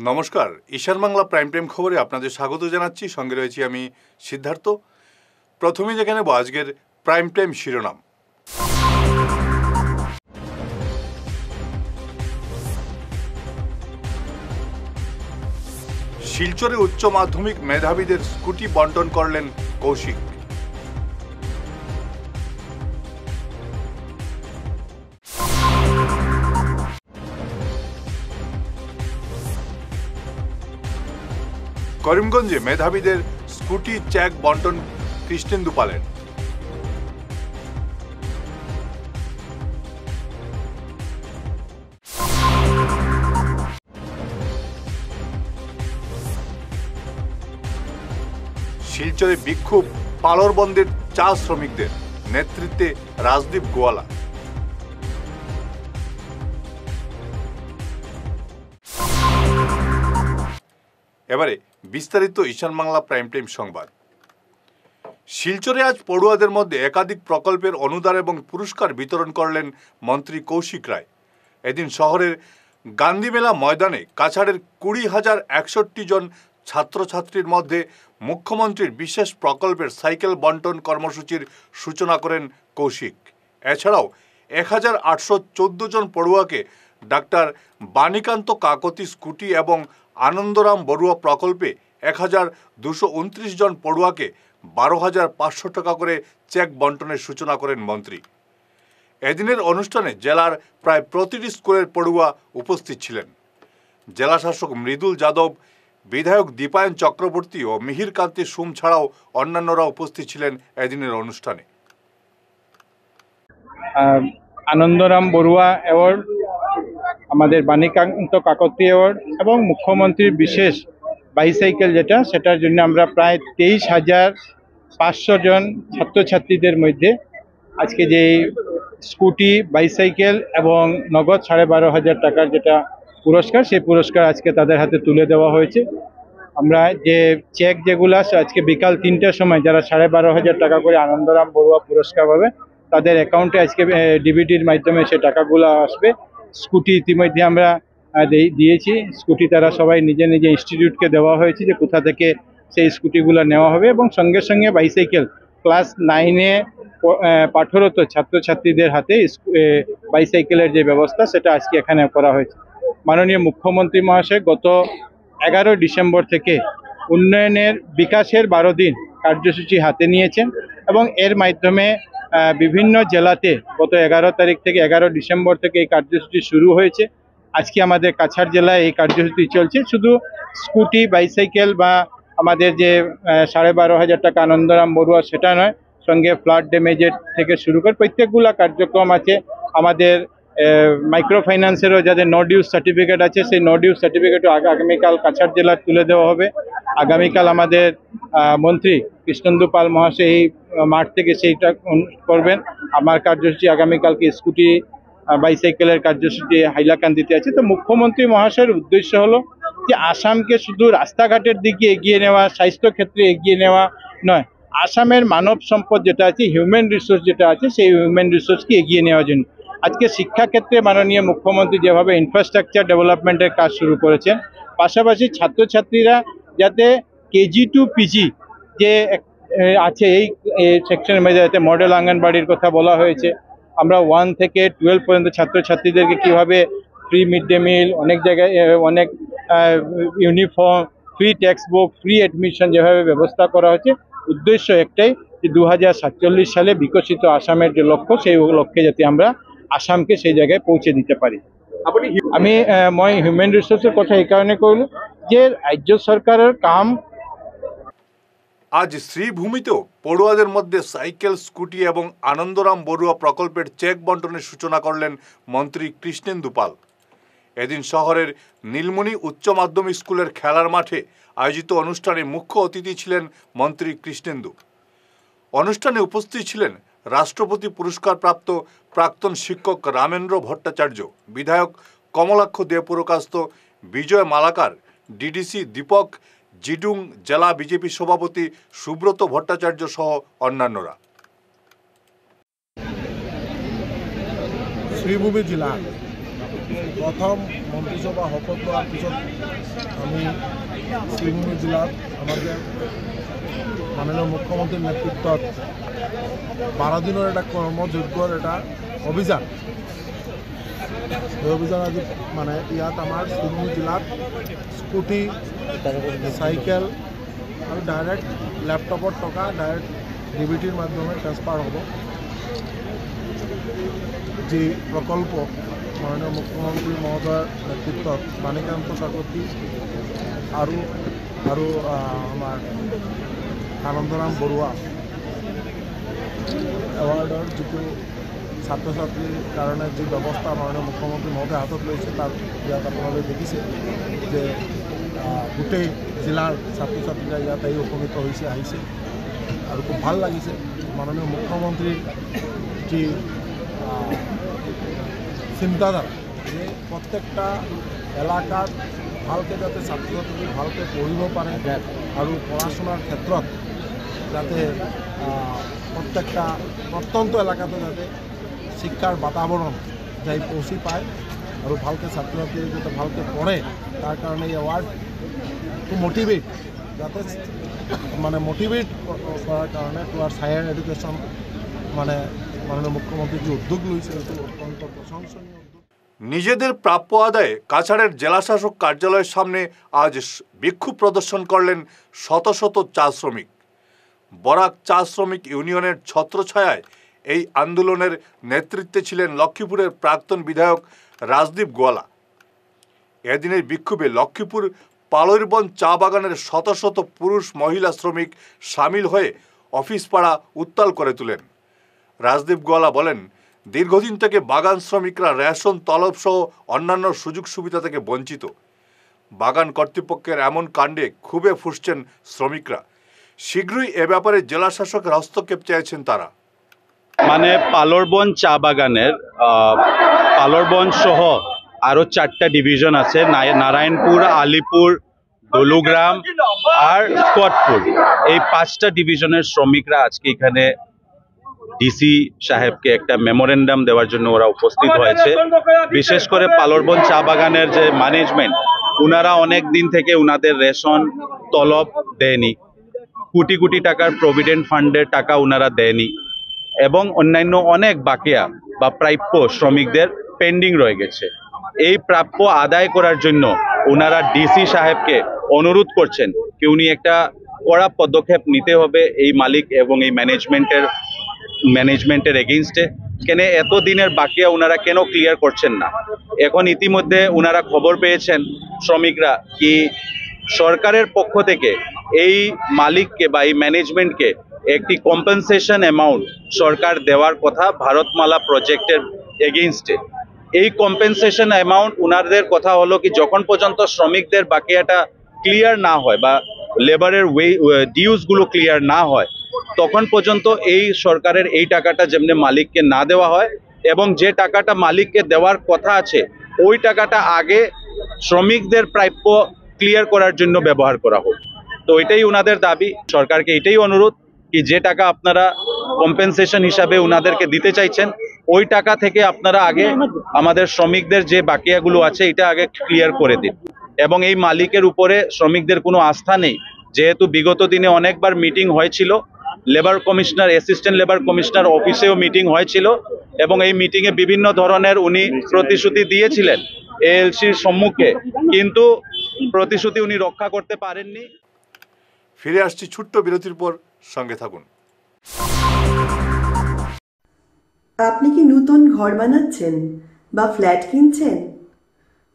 নমস্কার, ঈশান Bangla prime time খবরে আপনাদের স্বাগত জানাচ্ছি। সঙ্গে রয়েছি আমি সিদ্ধার্থ। প্রথমেই দেখে নেব আজকের প্রাইম টাইম শিরোনাম। শিলচরে উচ্চ মাধ্যমিক মেধাবীদের স্কুটি বন্টন করলেন কৌশিক। করিমগঞ্জে মেধাবীদের স্কুটি চেক বন্টন কৃষ্ণেন্দু পালের। শিলচরে বিক্ষোভ পালর বন্ধের চা শ্রমিকদের, নেতৃত্বে রাজদীপ গোয়ালা। এবারে বিস্তারিত ঈশান বাংলা প্রাইম টাইম সংবাদ। শিলচরে আজ পড়ুয়াদের মধ্যে একাধিক প্রকল্পের অনুদান এবং পুরস্কার বিতরণ করলেন মন্ত্রী কৌশিক রায়। এদিন শহরের গান্ধীমেলা ময়দানে কাছাড়ের 20,061 জন ছাত্রছাত্রীর মধ্যে মুখ্যমন্ত্রীর বিশেষ প্রকল্পের সাইকেল বন্টন কর্মসূচির সূচনা করেন কৌশিক। এছাড়াও 1,814 জন পড়ুয়াকে ডাক্তার বাণীকান্ত কাকতি স্কুটি এবং আনন্দরাম বড়ুয়া প্রকল্পে 1,229 জন পড়ুয়াকে 12,500 টাকা করে চেক বন্টনের সূচনা করেন মন্ত্রী। এদিনের অনুষ্ঠানে জেলার প্রায় প্রতিটি স্কুলের পড়ুয়া উপস্থিত ছিলেন। জেলা শাসক মৃদুল যাদব, বিধায়ক দীপায়ন চক্রবর্তী ও মিহির কান্তি সুম ছাড়াও অন্যান্যরা উপস্থিত ছিলেন এদিনের অনুষ্ঠানে। আনন্দরাম বড়ুয়া অ্যাওয়ার্ড, আমাদের বাণীকান্ত কাকতি অ্যাওয়ার্ড এবং মুখ্যমন্ত্রীর বিশেষ বাইসাইকেল সেটার জন্য আমরা প্রায় 23,500 জন ছাত্রছাত্রীদের মধ্যে আজকে যে স্কুটি, বাইসাইকেল এবং নগদ 12,500 টাকার যেটা পুরস্কার, সেই পুরস্কার আজকে তাদের হাতে তুলে দেওয়া হয়েছে। আমরা যে চেক যেগুলো আজকে বিকাল 3টার সময় যারা 12,500 টাকা করে আনন্দরাম বড়ুয়া পুরস্কার পাবে তাদের অ্যাকাউন্টে আজকে ডিবিটির মাধ্যমে সে টাকাগুলো আসবে। স্কুটি ইতিমধ্যে আমরা দিয়েছি। স্কুটি তারা সবাই নিজে নিজে ইনস্টিটিউটকে দেওয়া হয়েছে যে কোথা থেকে সেই স্কুটিগুলো নেওয়া হবে, এবং সঙ্গে সঙ্গে বাইসাইকেল ক্লাস 9-এ পাঠরত ছাত্রছাত্রীদের হাতে বাইসাইকেলের যে ব্যবস্থা সেটা আজকে এখানে করা হয়েছে। মাননীয় মুখ্যমন্ত্রী মহাশয় গত 11 ডিসেম্বর থেকে উন্নয়নের বিকাশের 12 দিন কার্যসূচি হাতে নিয়েছেন এবং এর মাধ্যমে বিভিন্ন জেলাতে গত 11 তারিখ থেকে 11 ডিসেম্বর থেকে এই কার্যসূচি শুরু হয়েছে। আজকে আমাদের কাছাড় জেলায় এই কার্যসূচি চলছে। শুধু স্কুটি, বাইসাইকেল বা আমাদের যে 12,500 টাকা আনন্দরাম বড়ুয়া সেটা নয়, সঙ্গে ফ্লাড ড্যামেজের থেকে শুরু করে প্রত্যেকগুলা কার্যক্রম আছে। আমাদের মাইক্রো ফাইন্যান্সেরও যাদের নো ডিউজ সার্টিফিকেট আছে সেই নো ডিউজ সার্টিফিকেটও আগামীকাল কাছাড় জেলার তুলে দেওয়া হবে। আগামীকাল আমাদের মন্ত্রী কৃষ্ণেন্দু পাল মহাশয় এই মাঠ থেকে সেইটা করবেন। আমার কার্যসূচি আগামীকালকে স্কুটি, বাইসাইকেলের কার্যসূচি হাইলাকান্দিতে আছে। তো মুখ্যমন্ত্রী মহাশয়ের উদ্দেশ্য হলো যে আসামকে শুধু রাস্তাঘাটের দিকে এগিয়ে নেওয়া, স্বাস্থ্যক্ষেত্রে এগিয়ে নেওয়া নয়, আসামের মানব সম্পদ যেটা আছে, হিউম্যান রিসোর্স যেটা আছে, সেই হিউম্যান রিসোর্সকে এগিয়ে নেওয়ার জন্য আজকে শিক্ষাক্ষেত্রে মাননীয় মুখ্যমন্ত্রী যেভাবে ইনফ্রাস্ট্রাকচার ডেভেলপমেন্টের কাজ শুরু করেছেন, পাশাপাশি ছাত্রছাত্রীরা যাতে কেজি টু পিজি যে আছে এই সেকশনের মধ্যে যাতে মডেল আঙ্গনবাড়ির কথা বলা হয়েছে। আমরা 1 থেকে 12 পর্যন্ত ছাত্রছাত্রীদেরকে কীভাবে ফ্রি মিড ডে মিল, অনেক জায়গায় অনেক uniform, free text book, free admission যেভাবে ব্যবস্থা করা হয়েছে, উদ্দেশ্য একটাই যে 2047 সালে বিকশিত আসামের যে লক্ষ্য, সেই লক্ষ্যে যাতে আমরা আসামকে সেই জায়গায় পৌঁছে দিতে পারি। মই হিউম্যান রিসোর্সের কথা এই কারণে করল যে রাজ্য সরকারের কাম। আজ শ্রীভূমিতেও পড়ুয়াদের মধ্যে সাইকেল, স্কুটি এবং আনন্দরাম বড়ুয়া প্রকল্পের চেক বন্টনের সূচনা করলেন মন্ত্রী কৃষ্ণেন্দু পাল। এদিন শহরের নীলমণি উচ্চ মাধ্যমিক স্কুলের খেলার মাঠে আয়োজিত অনুষ্ঠানে মুখ্য অতিথি ছিলেন মন্ত্রী কৃষ্ণেন্দু। অনুষ্ঠানে উপস্থিত ছিলেন রাষ্ট্রপতি পুরস্কারপ্রাপ্ত প্রাক্তন শিক্ষক রামেন্দ্র ভট্টাচার্য, বিধায়ক কমলাক্ষ দেবপুরকাস্ত, বিজয় মালাকার, ডিডিসি দীপক জিডুং, জেলা বিজেপি সভাপতি সুব্রত ভট্টাচার্য সহ অন্যান্যরা। শ্রীভূমি জেলা প্রথম মন্ত্রিসভা শপথ লোৱাৰ পিছত আমি শিলংগুৰি জিলাত আমাদের মাননীয় মুখ্যমন্ত্রীর নেতৃত্বত 12 দিনের একটা কর্মযজ্ঞর একটা অভিযান এই অভিযান আজি মানে ইয়াত আমার শিলংগুৰি জিলাত স্কুটি সাইকেল আৰু ডাইরেক্ট ল্যাপটপর টকা ডাইরেক্ট ডিবিটির মাধ্যমে ট্রান্সফার হব যে প্রকল্প মাননীয় মুখ্যমন্ত্রী মহোদয়ের নেতৃত্বত বাণীকান্ত কাকতি আৰু আমাৰ আনন্দৰাম বৰুৱা এৱাৰ্ডৰ যিটো ছাত্ৰ ছাত্ৰীৰ কাৰণে যি ব্যৱস্থা মাননীয় মুখ্যমন্ত্ৰী মহোদয়ে হাতত লৈছে তাত ইয়াত আপোনালোকে দেখিছে যে গোটেই জিলাৰ ছাত্ৰ ছাত্ৰীরা ইয়াত আহি উপনীত হৈছে আহিছে আৰু খুব ভাল লাগিছে মাননীয় মুখ্যমন্ত্ৰীৰ যি চিন্তাধারা যে প্রত্যেকটা এলাকাত ভালকে যাতে ছাত্র ছাত্রী ভালকে পড়িব পারে আৰু পড়াশোনার ক্ষেত্ৰত যাতে প্রত্যেকটা প্রত্যন্ত এলাকাতে যাতে শিক্ষার বাতাবরণ যাই পৌঁছি পায় আৰু ভালকে ছাত্র ছাত্রী যাতে ভালকে পড়ে তার কারণে এই অ্যাওয়ার্ড টু মোটিভেট যাতে মানে মোটিভেট করার কারণে টুয়ার্ডস হায়ার এডুকেশন মানে মাননীয় মুখ্যমন্ত্রী যে উদ্যোগ লইছে এটা অত্যন্ত প্রশংসনীয় উদ্যোগ। নিজেদের প্রাপ্য আদায়ে কাছাড়ের জেলাশাসক কার্যালয়ের সামনে আজ বিক্ষোভ প্রদর্শন করলেন শত শত চা শ্রমিক। বরাক চা শ্রমিক ইউনিয়নের ছত্রছায়ায় এই আন্দোলনের নেতৃত্বে ছিলেন লক্ষ্মীপুরের প্রাক্তন বিধায়ক রাজদীপ গোয়ালা। এদিনের বিক্ষোভে লক্ষ্মীপুর পালইরবন চা বাগানের শত শত পুরুষ মহিলা শ্রমিক সামিল হয়ে অফিস পাড়া উত্তাল করে তোলেন। রাজদীপ গোয়ালা বলেন, দীর্ঘদিন থেকে বাগান শ্রমিকরা রেশন তলব সহ অন্যান্য সুযোগ সুবিধা থেকে বঞ্চিত। বাগান কর্তৃপক্ষের এমন কাণ্ডে ক্ষোভে ফুঁসছেন শ্রমিকরা। শীঘ্রই এ ব্যাপারে জেলা শাসকের হস্তক্ষেপ চাইছেন তারা। মানে পালরবন চা বাগানের পালরবন সহ আরো 4টা ডিভিশন আছে, নারায়ণপুর, আলিপুর, দলুগ্রাম আর স্কটপুর। এই 5টা ডিভিশনের শ্রমিকরা আজকে এখানে ডিসি সাহেবকে একটা মেমোরেন্ডাম দেওয়ার জন্য ওরা উপস্থিত হয়েছে। বিশেষ করে পালরবন চা বাগানের যে ম্যানেজমেন্ট, উনারা অনেক দিন থেকে উনাদের রেশন তলব দেয়নি, কোটি কোটি টাকার প্রভিডেন্ট ফান্ডের টাকা উনারা দেয়নি এবং অন্যান্য অনেক বাকিয়া বা প্রাপ্য শ্রমিকদের পেন্ডিং রয়ে গেছে। এই প্রাপ্য আদায় করার জন্য ওনারা ডিসি সাহেবকে অনুরোধ করছেন কি উনি একটা কড়া পদক্ষেপ নিতে হবে এই মালিক এবং এই ম্যানেজমেন্টের এগেইনস্টে। কেন এত দিনের বাকিয়া ওনারা কেন ক্লিয়ার করছেন না? এখন ইতিমধ্যে ওনারা খবর পেয়েছেন শ্রমিকরা কি সরকারের পক্ষ থেকে এই মালিককে বা এই ম্যানেজমেন্টকে একটি কম্পেনসেশন অ্যামাউন্ট সরকার দেওয়ার কথা ভারতমালা প্রজেক্টের এগেইনস্টে। এই কম্পেনসেশন অ্যামাউন্ট উনাদের কথা হলো কি যখন পর্যন্ত শ্রমিকদের বাকিয়াটা ক্লিয়ার না হয় বা লেবারের ডিউজগুলো ক্লিয়ার না হয় তখন পর্যন্ত এই সরকারের এই টাকাটা যেমনি মালিককে না দেওয়া হয় এবং যে টাকাটা মালিককে দেওয়ার কথা আছে ওই টাকাটা আগে শ্রমিকদের প্রাপ্য ক্লিয়ার করার জন্য ব্যবহার করা হোক। তো এটাই উনাদের দাবি। সরকারকে এটাই অনুরোধ কি যে টাকা আপনারা কম্পেনসেশন হিসাবে উনাদেরকে দিতে চাইছেন ওই টাকা থেকে আপনারা আগে আমাদের শ্রমিকদের যে বাকিয়াগুলো আছে এটা আগে ক্লিয়ার করে দিন। এবং এই মালিকের উপরে শ্রমিকদের কোনো আস্থা নেই, যেহেতু বিগত দিনে অনেকবার মিটিং হয়েছিল, labour commissioner, assistant labour commissioner অফিসেও মিটিং হয়েছিল এবং এই মিটিংয়ে বিভিন্ন ধরনের উনি প্রতিশ্রুতি দিয়েছিলেন এএলসির সম্মুখে, কিন্তু প্রতিশ্রুতি উনি রক্ষা করতে পারেননি। ফিরে আসছি ছোট্ট বিরতির পর, সঙ্গে থাকুন। আপনি কি নতুন ঘর বানাচ্ছেন বা ফ্ল্যাট কিনছেন?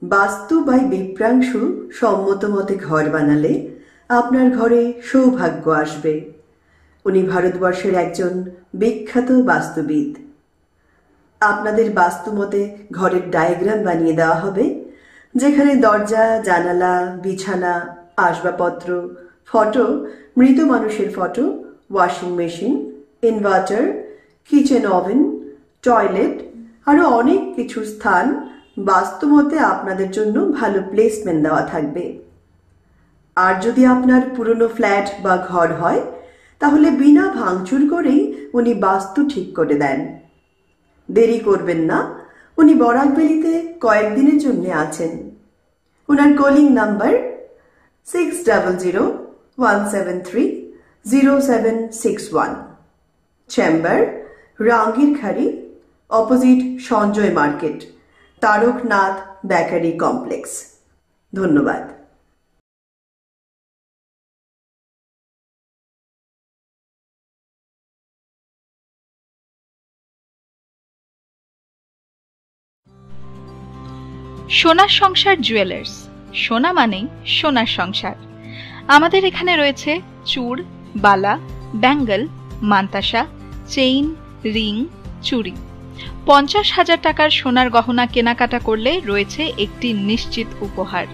বাস্তু বাই বিপ্রাংশু সম্মত মতে ঘর বানালে আপনার ঘরে সৌভাগ্য আসবে। উনি ভারতবর্ষের একজন বিখ্যাত বাস্তুবিদ। আপনাদের বাস্তু মতে ঘরের ডায়াগ্রাম বানিয়ে দেওয়া হবে, যেখানে দরজা, জানালা, বিছানা, আসবাবপত্র, ফটো, মৃত মানুষের photo, washing machine, inverter, kitchen oven, toilet আরও অনেক কিছু স্থান বাস্তুমতে আপনাদের জন্য ভালো প্লেসমেন্ট দেওয়া থাকবে। আর যদি আপনার পুরনো ফ্ল্যাট বা ঘর হয় তাহলে বিনা ভাঙচুর করেই উনি বাস্তু ঠিক করে দেন। দেরি করবেন না, উনি বরাকবেলিতে কয়েকদিনের জন্য আছেন। ওনার calling number 6001730761। Chamber Rangirkhari, opposite Sanjay market, Taraknath bakery complex. ধন্যবাদ। সোনার সংসার জুয়েলার্স, সোনা মানেই সোনার সংসার। আমাদের এখানে রয়েছে চূড়, বালা, ব্যাঙ্গল, মান্তাসা, চেইন, রিং, চুড়ি। 50,000 টাকার সোনার গহনা কেনাকাটা করলে রয়েছে একটি নিশ্চিত উপহার।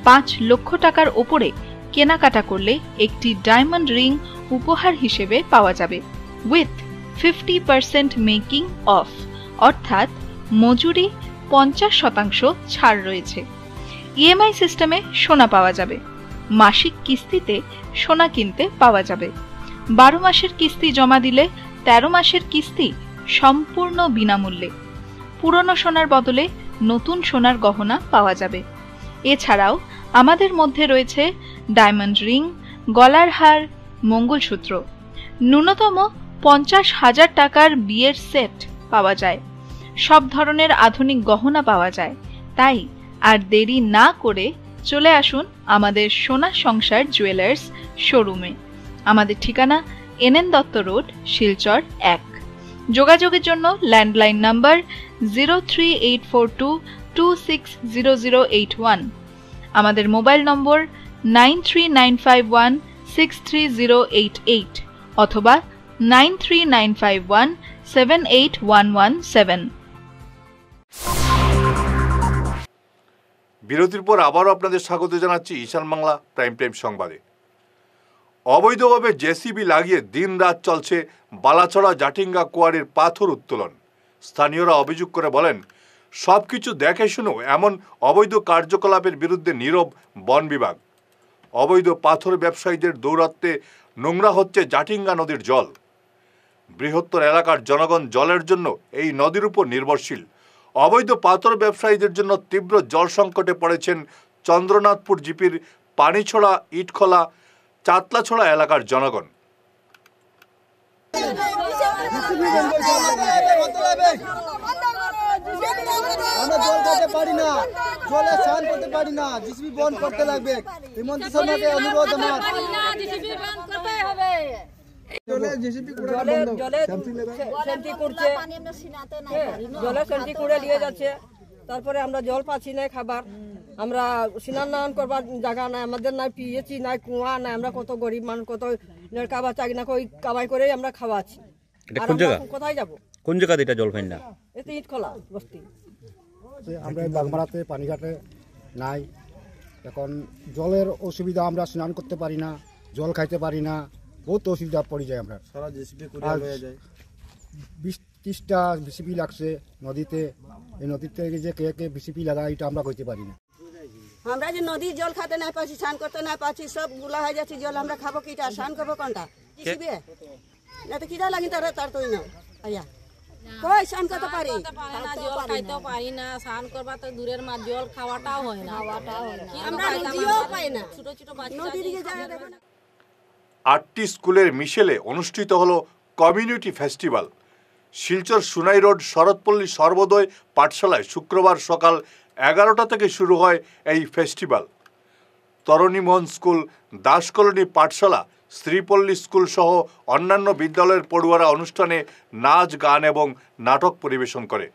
5 লক্ষ টাকার ওপরে কেনাকাটা করলে একটি ডায়মন্ড রিং উপহার হিসেবে পাওয়া যাবে, উইথ 50% মেকিং অফ, অর্থাৎ মজুরি 50% ছাড় রয়েছে। ইএমআই সিস্টেমে সোনা পাওয়া যাবে। মাসিক কিস্তিতে সোনা কিনতে পাওয়া যাবে। 12 মাসের কিস্তি জমা দিলে 13 মাসের কিস্তি সম্পূর্ণ বিনামূল্যে। পুরনো সোনার বদলে নতুন সোনার গহনা পাওয়া যাবে। এছাড়াও আমাদের মধ্যে রয়েছে ডায়মন্ড রিং, গলার হার, মঙ্গলসূত্র। ন্যূনতম 50,000 টাকার বিয়ের সেট পাওয়া যায়। সব ধরনের আধুনিক গহনা পাওয়া যায়। তাই আর দেরি না করে চলে আসুন আমাদের সোনা সংসার জুয়েলার্স শোরুমে। আমাদের ঠিকানা NN দত্ত রোড, শিলচর 1। যোগাযোগের জন্য ল্যান্ডলাইন নাম্বার 03842260081, আমাদের মোবাইল নম্বর 9395163088 অথবা 9395178117। বিরতির পর আবারও আপনাদের স্বাগত জানাচ্ছি ঈশান বাংলা প্রাইম টাইম সংবাদে। অবৈধভাবে জেসিবি লাগিয়ে দিনরাত চলছে বালাছড়া জাটিঙ্গা কোয়ারির পাথর উত্তোলন। স্থানীয়রা অভিযোগ করে বলেন, সবকিছু দেখে শুনেও এমন অবৈধ কার্যকলাপের বিরুদ্ধে নীরব বন বিভাগ। অবৈধ পাথর ব্যবসায়ীদের দৌরাত্ম্যে নোংরা হচ্ছে জাটিঙ্গা নদীর জল। বৃহত্তর এলাকার জনগণ জলের জন্য এই নদীর উপর নির্ভরশীল। অবৈধ পাথর ব্যবসায়ীদের জন্য তীব্র জল সংকটে পড়েছেন চন্দ্রনাথপুর জিপির পানিছড়া, ইটখোলা, চাতলাছড়া এলাকার জনগণ। আমরা জল খেতে পারি না, জলে স্নান করতে পারি না, জিসিবি বন্ধ করতে লাগবে। হিমন্ত শর্মাকে অনুরোধ আমার, জলে সেন্টি করে নিয়ে যাচ্ছে। তারপরে আমরা জল পাচ্ছি না খাবার, আমরা স্নান করবার জায়গা নাই, আমাদের নাই পিএচি নাই, কুয়া নাই। আমরা কত গরিব মানুষ, কত কাবা চাকরি না কামাই করে আমরা খাওয়াচ্ছি। কোথায় যাবো? কোন জায়গা এটা জল পাই না? এতে ইটখোলা বস্তি। আমরা বাগমারাতে পানিঘাটে নাই, এখন জলের অসুবিধা, আমরা স্নান করতে পারি না, জল খাইতে পারি না, বহুত অসুবিধা পড়ে যায়। আমরা 20-30টা বিসিপি লাগছে নদীতে। এই নদীতে যে কে কে বিসিপি লাগায় এটা আমরা করতে পারি না। আমরা যে নদীর জল খাতে না পাচ্ছি, স্নান করতে না পাচ্ছি, সব গুলা হয়ে যাচ্ছে জল। আমরা খাবো কিটা, স্নান করবো কোনটা? না তো কিটা লাগি তার তো না আয়া কই স্নান করতে পারি, জল খাইতেও পারি না, স্নান করবা তো দূরের মা, জল খাওয়াটাও হয় না। আমরা নিজেও পাই না। ছোট ছোট বাচ্চা নদীর দিকে যায় দেখো না। 8টি স্কুলের মিশেলে অনুষ্ঠিত হলো community festival. Silchar Sunai road Saratpalli Sarbodaya পাঠশালায় শুক্রবার সকাল 11টা থেকে শুরু হয় এই ফেস্টিভ্যাল। তরণীমোহন স্কুল, দাসকলোনি পাঠশালা, শ্রীপল্লী স্কুল সহ অন্যান্য বিদ্যালয়ের পড়ুয়ারা অনুষ্ঠানে নাচ, গান এবং নাটক পরিবেশন করে।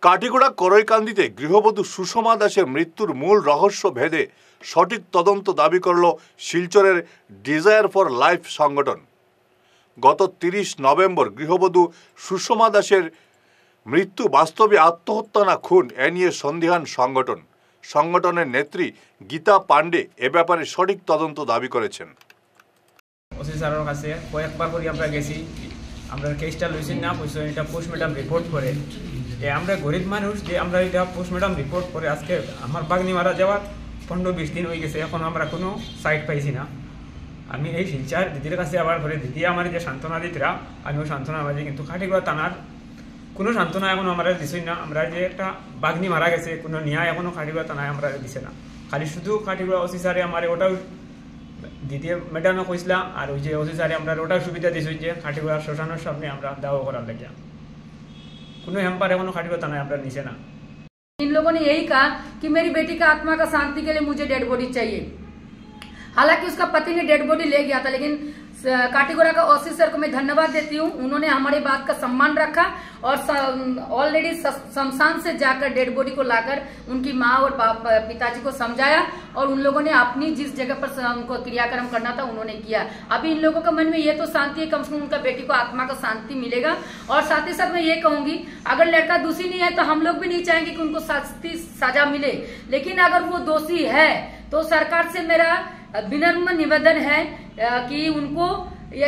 কাটিগড়া করইকান্দিতে গৃহবধূ সুষমা দাসের মৃত্যুর মূল রহস্য ভেদে সঠিক তদন্ত দাবি করল শিলচরের ডিজায়ার ফর লাইফ সংগঠন। গত 30 নভেম্বর গৃহবধূ সুষমা দাসের মৃত্যু বাস্তবে আত্মহত্যা না খুন, এ নিয়ে সন্দিহান সংগঠন। সংগঠনের নেত্রী গীতা পাণ্ডে এ ব্যাপারে সঠিক তদন্ত দাবি করেছেন। ওসি স্যারের কাছে কয়েকবার করে আমরা গেছি, আমরা কেসটা লইছি না পয়সা এটা পোস্টমর্টম রিপোর্ট করে আমরা গরিব মানুষ যে আমরা এটা পোস্টমর্টম রিপোর্ট করে আজকে আমার বাগনি মারা যাওয়ার 15-20 দিন হয়ে গেছে, এখন আমরা কোনো সাইট পাইছি না। আমি এই শিলচার দিদির কাছে আবার করে দিদি আমার যে সান্ত্বনা দিতরা আমি ওই সান্ত্বনা মাঝে কিন্তু খাটিগুড়া থানার কোনো সান্ত্বনা এখনো আমরা দিছই না। আমরা যে একটা বাগনি মারা গেছে কোনো ন্যায় এখনো খাটিগুড়া থানায় আমরা দিছে না, খালি শুধু খাটিগুড়া ওসি স্যারে আমার ওটাও দ্বিতীয় ম্যাডামও কইসলাম আর ওই যে ওসি স্যারে আমরা ওটাও সুবিধা দিছি যে খাটিগুড়া শ্মশানের সামনে আমরা দাওয়া করার লাগিয়া কোনো হেম্পার এখনো খাটিগুড়া থানায় আমরা নিছে না। इन लोगों ने यही कहा कि मेरी बेटी का आत्मा का शांति के लिए मुझे डेड बॉडी चाहिए। हालांकि उसका पति ने डेड बॉडी ले गया था, लेकिन काटीगोड़ा का ओसी सर को मैं धन्यवाद देती हूँ, उन्होंने हमारी बात का सम्मान रखा और ऑलरेडी शमशान से जाकर डेड बॉडी को लाकर उनकी माँ और पिताजी को समझाया और उन लोगों ने अपनी जिस जगह पर उनको क्रियाक्रम करना था उन्होंने किया। अभी इन लोगों के मन में ये तो शांति है, कम से कम उनका बेटी को आत्मा का शांति मिलेगा। और साथ ही साथ मैं ये कहूंगी अगर लड़का दोषी नहीं है तो हम लोग भी नहीं चाहेंगे कि उनको सख्ती सजा मिले, लेकिन अगर वो दोषी है तो सरकार से मेरा विनम्र निवेदन है कि उनको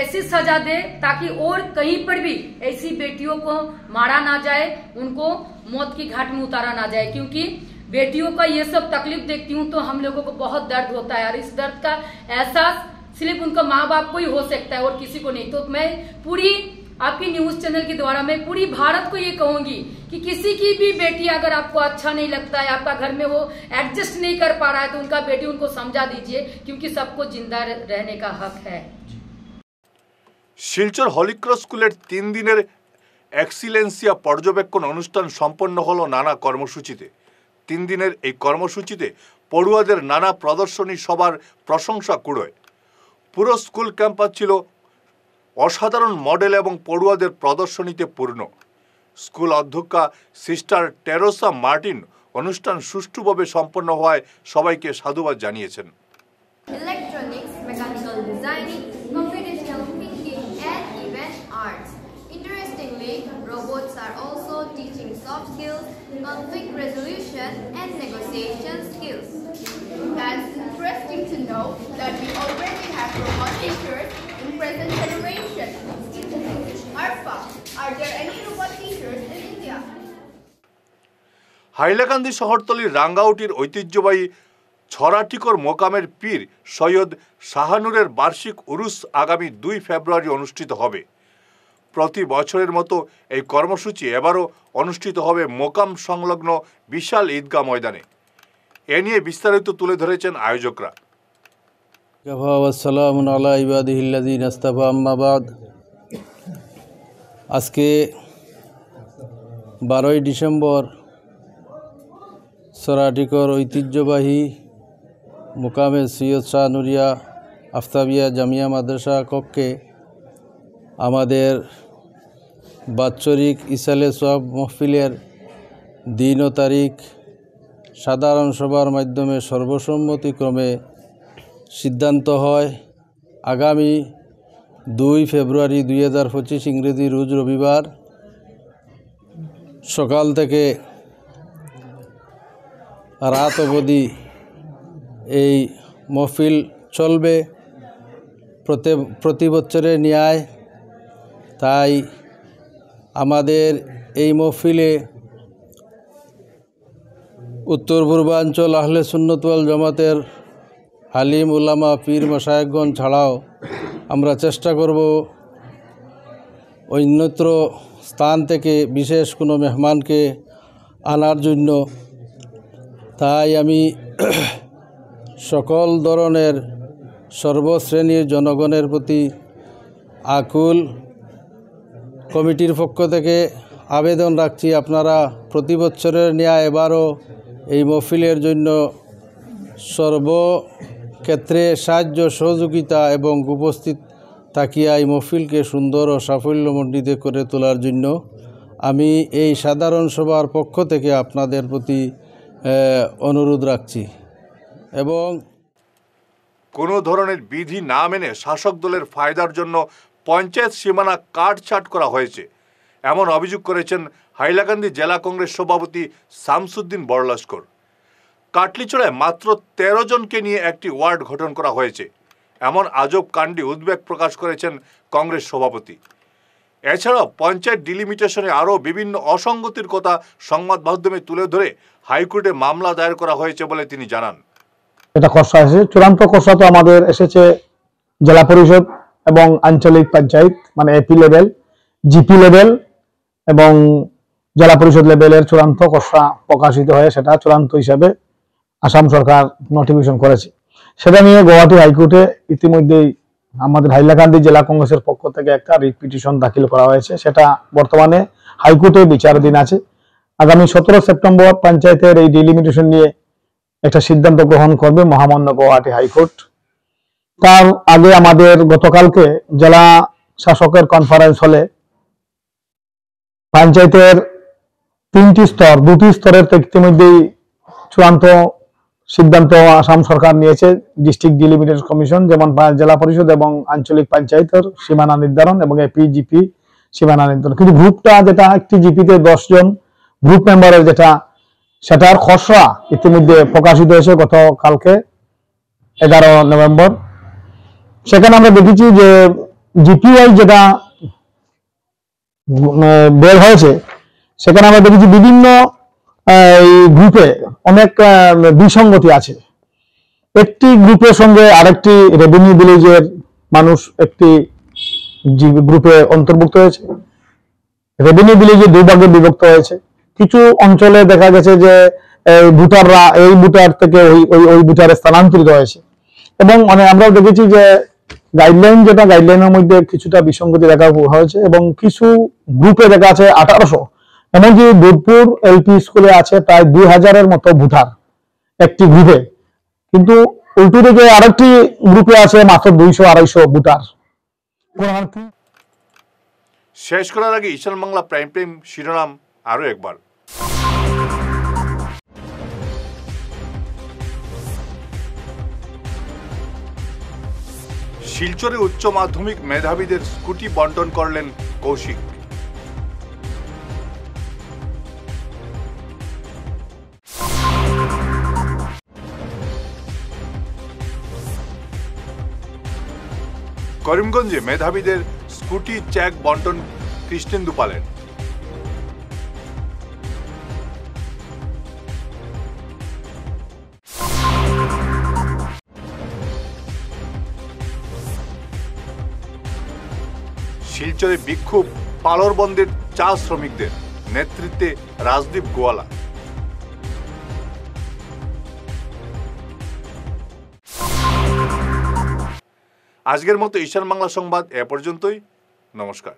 ऐसी सजा दे ताकि और कहीं पर भी ऐसी बेटियों को मारा ना जाए, उनको मौत की घाट में उतारा ना जाए। क्योंकि बेटियों का ये सब तकलीफ देखती हूँ तो हम लोगों को बहुत दर्द होता है और इस दर्द का एहसास सिर्फ उनका माँ बाप को ही हो सकता है और किसी को नहीं। तो मैं पूरी आपकी न्यूज चैनल के द्वारा मैं पूरी भारत को ये कहूंगी कि किसी की भी बेटी अगर आपको अच्छा नहीं लगता है, आपका घर में वो एडजस्ट नहीं कर पा रहा है, तो उनका बेटी उनको समझा दीजिए, क्योंकि सबको जिंदा रहने का हक है। শিলচর হলিক্রস স্কুলের 3 দিনের এক্সিলেন্সিয়া পর্যবেক্ষণ অনুষ্ঠান সম্পন্ন হলো নানা কর্মসূচিতে। 3 দিনের এই কর্মসূচিতে পড়ুয়াদের নানা প্রদর্শনী সবার প্রশংসা কুড়োয়। পুরো স্কুল ক্যাম্পাস ছিল অসাধারণ মডেল এবং পড়ুয়াদের প্রদর্শনীতে পূর্ণ। স্কুল অধ্যক্ষা সিস্টার টেরেসা মার্টিন অনুষ্ঠান সুষ্ঠুভাবে সম্পন্ন হওয়ায় সবাইকে সাধুবাদ জানিয়েছেন। Electronics, mechanical designing, computational thinking, and even arts. Interestingly, robots are also teaching soft skills, conflict resolution, and negotiation skills. That's interesting to know that we already have robot teachers in present generation. Arfa, are there any robot teachers in India? Hailakandi শহরতলির রাঙ্গাউটির ঐতিহ্যবাহী ছড়াটিকর মোকামের পীর সৈয়দ শাহানুরের বার্ষিক উরুস আগামী 2 ফেব্রুয়ারি অনুষ্ঠিত হবে। প্রতি বছরের মতো এই কর্মসূচি এবারও অনুষ্ঠিত হবে মোকাম সংলগ্ন বিশাল ঈদগাহ ময়দানে। এ নিয়ে বিস্তারিত তুলে ধরেছেন আয়োজকরা। আজকে 12 ডিসেম্বর সরাটিকর ঐতিহ্যবাহী মোকামে সৈয়দ শাহনুরিয়া আফতাবিয়া জামিয়া মাদ্রাসা কক্ষে আমাদের বাৎসরিক ইসালে সোয়াব মাহফিলের দিন ও তারিখ সাধারণ সভার মাধ্যমে সর্বসম্মতিক্রমে সিদ্ধান্ত হয় আগামী 2 ফেব্রুয়ারি 2025 ইংরেজি রোজ রবিবার সকাল থেকে রাত অবধি এই মহফিল চলবে। প্রতি বছরের ন্যায় তাই আমাদের এই মহফিলে উত্তর পূর্বাঞ্চল আহলে সুন্নত ওয়াল জামাতের আলিম উলামা পীর মাশায়েখগণ ছাড়াও আমরা চেষ্টা করব অন্যত্র স্থান থেকে বিশেষ কোনো মেহমানকে আনার জন্য। তাই আমি সকল ধরনের সর্বশ্রেণীর জনগণের প্রতি আকুল কমিটির পক্ষ থেকে আবেদন রাখছি, আপনারা প্রতি বছরের ন্যায় এবারও এই মহফিলের জন্য সর্বক্ষেত্রে সাহায্য সহযোগিতা এবং উপস্থিত থাকিয়া এই মহফিলকে সুন্দর ও সাফল্যমণ্ডিত করে তোলার জন্য আমি এই সাধারণ সভার পক্ষ থেকে আপনাদের প্রতি অনুরোধ রাখছি। এবং কোনো ধরনের বিধি না মেনে শাসক দলের ফায়দার জন্য পঞ্চায়েত সীমানা কাটছাঁট করা হয়েছে এমন অভিযোগ করেছেন হাইলাকান্দি জেলা কংগ্রেস সভাপতি শামসুদ্দিন বড়লস্কর। কাটলিচড়ায় মাত্র 13 জনকে নিয়ে একটি ওয়ার্ড গঠন করা হয়েছে। এমন আজব কাণ্ডে উদ্বেগ প্রকাশ করেছেন কংগ্রেস সভাপতি। এছাড়াও পঞ্চায়েত ডিলিমিটেশনে আরও বিভিন্ন অসঙ্গতির কথা সংবাদ মাধ্যমে তুলে ধরে হাইকোর্টে মামলা দায়ের করা হয়েছে বলে তিনি জানান। এটা খসড়া এসেছে, চূড়ান্ত খসড়া তো আমাদের এসেছে জেলা পরিষদ এবং আঞ্চলিক পঞ্চায়েত মানে এপি লেভেল, জিপি লেভেল এবং জেলা পরিষদ লেভেলের চূড়ান্ত খসড়া প্রকাশিত হয়ে সেটা চূড়ান্ত হিসাবে আসাম সরকার নোটিফিকেশন করেছে। সেটা নিয়ে গুয়াহাটি হাইকোর্টে ইতিমধ্যেই আমাদের হাইলাকান্দি জেলা কংগ্রেসের পক্ষ থেকে একটা রিট পিটিশন দাখিল করা হয়েছে। সেটা বর্তমানে হাইকোর্টে বিচারাধীন আছে। আগামী 17 সেপ্টেম্বর পঞ্চায়েতের এই ডিলিমিটেশন নিয়ে একটা সিদ্ধান্ত গ্রহণ করবে মহামান্য গুয়াহাটি হাইকোর্ট। তার আগে আমাদের গতকালকে জেলা শাসকের কনফারেন্স হলে পঞ্চায়েতের 3টি স্তর 2টি স্তরের ইতিমধ্যেই চূড়ান্ত সিদ্ধান্ত আসাম সরকার নিয়েছে। ডিস্ট্রিক্ট ডিলিমিটেশন কমিশন যেমন জেলা পরিষদ এবং আঞ্চলিক পঞ্চায়েতের সীমানা নির্ধারণ এবং এপি জিপি সীমানা নির্ধারণ, কিন্তু গ্রুপটা যেটা একটি জিপিতে 10 জন গ্রুপ মেম্বারের যেটা সেটার খসড়া ইতিমধ্যে প্রকাশিত হয়েছে গতকালকে 11 নভেম্বর। সেখানে আমরা দেখেছি যে জিপিওয়াই যেটা বের হয়েছে সেখানে আমরা দেখেছি বিভিন্ন গ্রুপে অনেক বিসঙ্গতি আছে। একটি গ্রুপের সঙ্গে আরেকটি রেভিনিউ ভিলেজের মানুষ একটি গ্রুপে অন্তর্ভুক্ত হয়েছে, রেভিনিউ ভিলেজে 2 ভাগে বিভক্ত হয়েছে। কিছু অঞ্চলে দেখা গেছে যে ভোটাররা এই ভোটার থেকে ওই ভোটারে স্থানান্তরিত হয়েছে এবং আমরাও দেখেছি যে গাইডলাইন যেটা গাইডলাইনের মধ্যে কিছুটা বিসঙ্গতি দেখা হয়েছে এবং কিছু গ্রুপে দেখা আছে 1800, এমনকি দুধপুর এলপি স্কুলে আছে প্রায় 2000-এর মতো ভোটার একটি গ্রুপে, কিন্তু উল্টো দিকে আরেকটি গ্রুপে আছে মাত্র 200-250 ভোটার। শেষ করার আগে ঈশান বাংলা প্রাইম শিরোনাম আরো একবার। শিলচরে উচ্চ মাধ্যমিক মেধাবীদের স্কুটি বন্টন করলেন কৌশিক। করিমগঞ্জে মেধাবীদের স্কুটি চেক বন্টন কৃষ্ণেন্দু পালেন। শিলচরে বিক্ষোভ পালর বন্ধের চা শ্রমিকদের, নেতৃত্বে রাজদীপ গোয়ালা। আজকের মতো ঈশান বাংলা সংবাদ এ পর্যন্তই। নমস্কার।